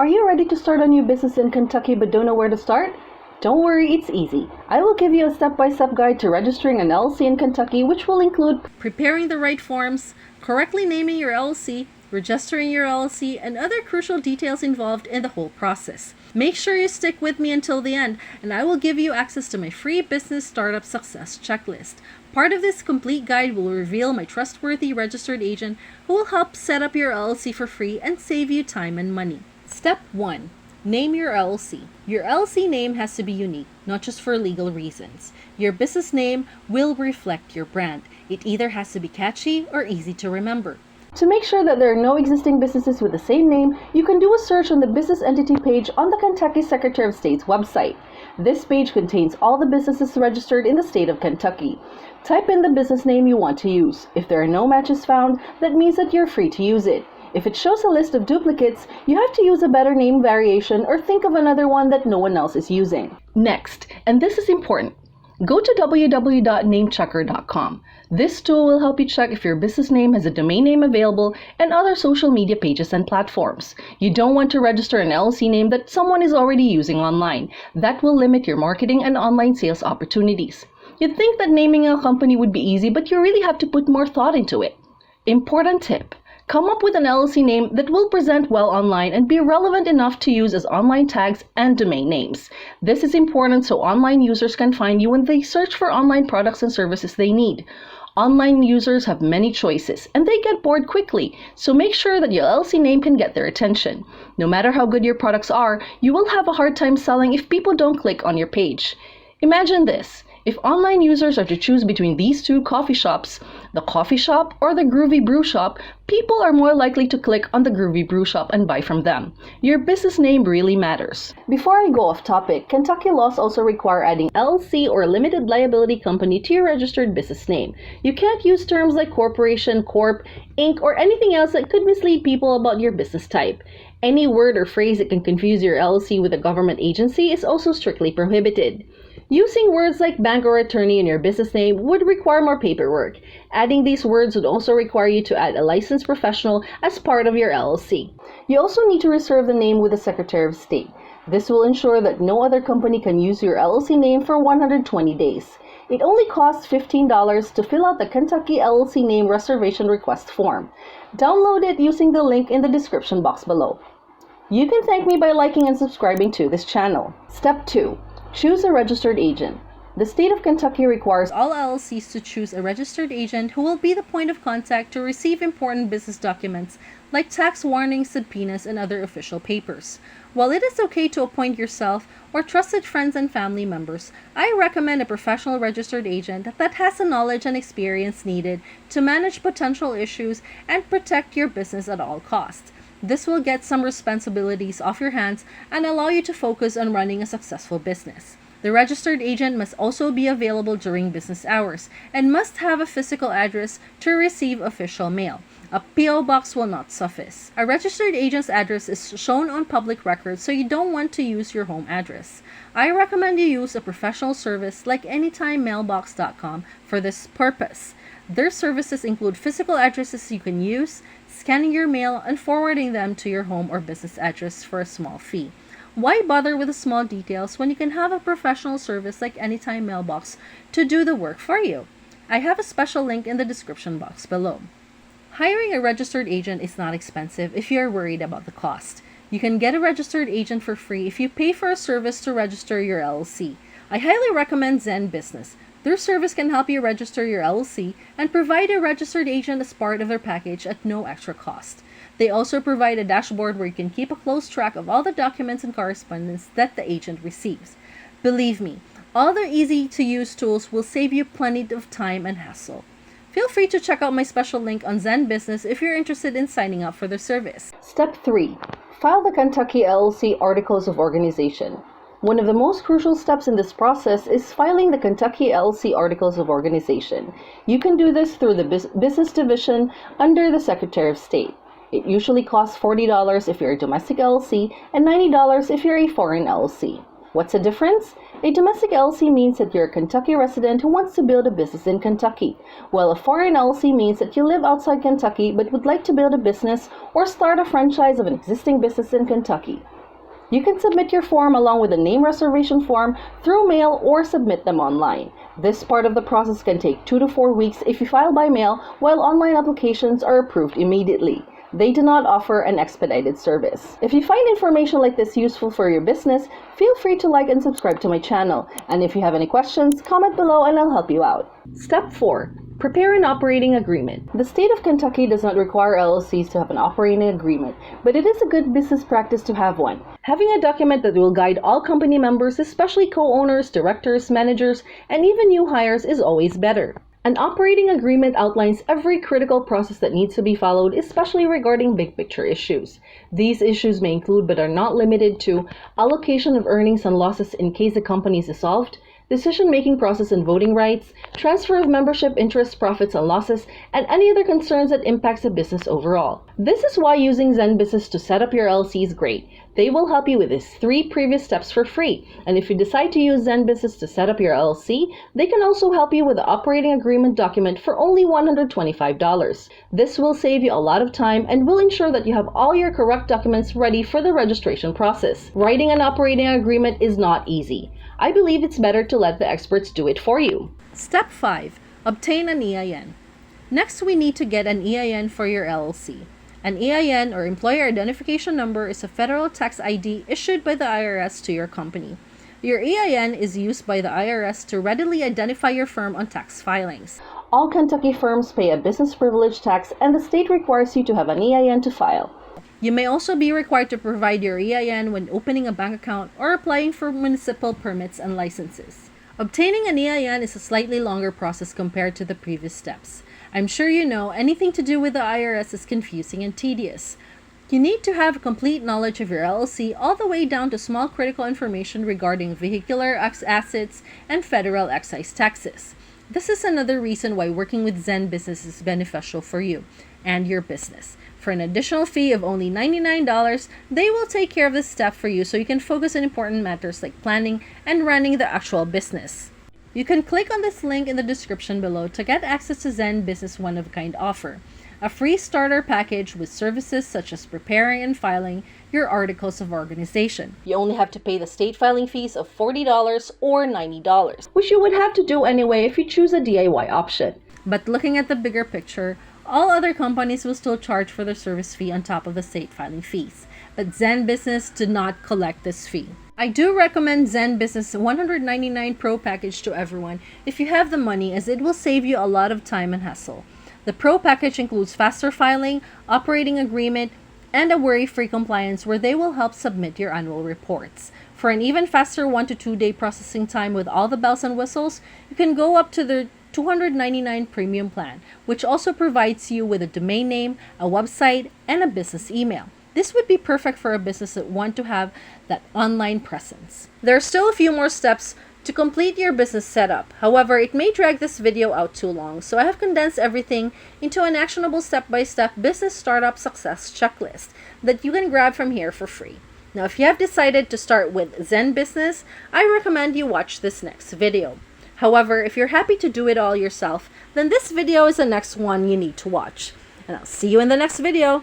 Are you ready to start a new business in Kentucky but don't know where to start? Don't worry, it's easy. I will give you a step-by-step guide to registering an LLC in Kentucky, which will include preparing the right forms, correctly naming your LLC, registering your LLC, and other crucial details involved in the whole process. Make sure you stick with me until the end, and I will give you access to my free business startup success checklist. Part of this complete guide will reveal my trustworthy registered agent who will help set up your LLC for free and save you time and money. Step 1. Name your LLC. Your LLC name has to be unique, not just for legal reasons. Your business name will reflect your brand. It either has to be catchy or easy to remember. To make sure that there are no existing businesses with the same name, you can do a search on the business entity page on the Kentucky Secretary of State's website. This page contains all the businesses registered in the state of Kentucky. Type in the business name you want to use. If there are no matches found, that means that you're free to use it. If it shows a list of duplicates, you have to use a better name variation or think of another one that no one else is using. Next, and this is important, go to www.namechecker.com. This tool will help you check if your business name has a domain name available and other social media pages and platforms. You don't want to register an LLC name that someone is already using online. That will limit your marketing and online sales opportunities. You'd think that naming a company would be easy, but you really have to put more thought into it. Important tip. Come up with an LLC name that will present well online and be relevant enough to use as online tags and domain names. This is important so online users can find you when they search for online products and services they need. Online users have many choices and they get bored quickly, so make sure that your LLC name can get their attention. No matter how good your products are, you will have a hard time selling if people don't click on your page. Imagine this. If online users are to choose between these two coffee shops, the coffee shop or the Groovy Brew Shop, people are more likely to click on the Groovy Brew Shop and buy from them. Your business name really matters. Before I go off topic, Kentucky laws also require adding LLC or limited liability company to your registered business name. You can't use terms like corporation, corp, inc, or anything else that could mislead people about your business type. Any word or phrase that can confuse your LLC with a government agency is also strictly prohibited. Using words like bank or attorney in your business name would require more paperwork. Adding these words would also require you to add a licensed professional as part of your LLC. You also need to reserve the name with the Secretary of State. This will ensure that no other company can use your LLC name for 120 days. It only costs $15 to fill out the Kentucky LLC name reservation request form. Download it using the link in the description box below. You can thank me by liking and subscribing to this channel. Step 2. Choose a registered agent. The state of Kentucky requires all LLCs to choose a registered agent who will be the point of contact to receive important business documents like tax warnings, subpoenas, and other official papers. While it is okay to appoint yourself or trusted friends and family members, I recommend a professional registered agent that has the knowledge and experience needed to manage potential issues and protect your business at all costs. This will get some responsibilities off your hands and allow you to focus on running a successful business. The registered agent must also be available during business hours and must have a physical address to receive official mail. A P.O. box will not suffice. A registered agent's address is shown on public records, so you don't want to use your home address. I recommend you use a professional service like AnytimeMailbox.com for this purpose. Their services include physical addresses you can use, scanning your mail, and forwarding them to your home or business address for a small fee. Why bother with the small details when you can have a professional service like Anytime Mailbox to do the work for you? I have a special link in the description box below. Hiring a registered agent is not expensive if you are worried about the cost. You can get a registered agent for free if you pay for a service to register your LLC. I highly recommend Zen Business. Their service can help you register your LLC and provide a registered agent as part of their package at no extra cost. They also provide a dashboard where you can keep a close track of all the documents and correspondence that the agent receives. Believe me, all their easy-to-use tools will save you plenty of time and hassle. Feel free to check out my special link on Zen Business if you're interested in signing up for their service. Step 3. File the Kentucky LLC Articles of Organization. One of the most crucial steps in this process is filing the Kentucky LLC Articles of Organization. You can do this through the Business Division under the Secretary of State. It usually costs $40 if you're a domestic LLC and $90 if you're a foreign LLC. What's the difference? A domestic LLC means that you're a Kentucky resident who wants to build a business in Kentucky, while a foreign LLC means that you live outside Kentucky but would like to build a business or start a franchise of an existing business in Kentucky. You can submit your form along with a name reservation form through mail or submit them online. This part of the process can take 2 to 4 weeks if you file by mail, while online applications are approved immediately. They do not offer an expedited service. If you find information like this useful for your business, feel free to like and subscribe to my channel. And if you have any questions, comment below and I'll help you out. Step 4. Prepare an operating agreement. The state of Kentucky does not require LLCs to have an operating agreement, but it is a good business practice to have one. Having a document that will guide all company members, especially co-owners, directors, managers, and even new hires is always better. An operating agreement outlines every critical process that needs to be followed, especially regarding big picture issues. These issues may include, but are not limited to, allocation of earnings and losses in case the company is dissolved, decision-making process and voting rights, transfer of membership interests, profits and losses, and any other concerns that impacts the business overall. This is why using Zen Business to set up your LLC is great. They will help you with these 3 previous steps for free. And if you decide to use Zen Business to set up your LLC, they can also help you with the operating agreement document for only $125. This will save you a lot of time and will ensure that you have all your correct documents ready for the registration process. Writing an operating agreement is not easy. I believe it's better to let the experts do it for you. Step 5. Obtain an EIN. Next, we need to get an EIN for your LLC. An EIN, or Employer Identification Number, is a federal tax ID issued by the IRS to your company. Your EIN is used by the IRS to readily identify your firm on tax filings. All Kentucky firms pay a business privilege tax, and the state requires you to have an EIN to file. You may also be required to provide your EIN when opening a bank account or applying for municipal permits and licenses. Obtaining an EIN is a slightly longer process compared to the previous steps. I'm sure you know anything to do with the IRS is confusing and tedious. You need to have complete knowledge of your LLC all the way down to small critical information regarding vehicular assets and federal excise taxes. This is another reason why working with Zen Business is beneficial for you and your business. For an additional fee of only $99, they will take care of this step for you so you can focus on important matters like planning and running the actual business. You can click on this link in the description below to get access to Zen Business one-of-a-kind offer, a free starter package with services such as preparing and filing your articles of organization. You only have to pay the state filing fees of $40 or $90, which you would have to do anyway if you choose a DIY option. But looking at the bigger picture, all other companies will still charge for their service fee on top of the state filing fees, but Zen Business did not collect this fee. I do recommend Zen Business 199 Pro package to everyone if you have the money, as it will save you a lot of time and hassle. The Pro package includes faster filing, operating agreement, and a worry-free compliance where they will help submit your annual reports. For an even faster 1 to 2 day processing time with all the bells and whistles, you can go up to the $299 premium plan, which also provides you with a domain name, a website, and a business email. This would be perfect for a business that want to have that online presence. There are still a few more steps to complete your business setup. However, it may drag this video out too long, so I have condensed everything into an actionable step-by-step business startup success checklist that you can grab from here for free. Now, if you have decided to start with Zen Business, I recommend you watch this next video. However, if you're happy to do it all yourself, then this video is the next one you need to watch. And I'll see you in the next video.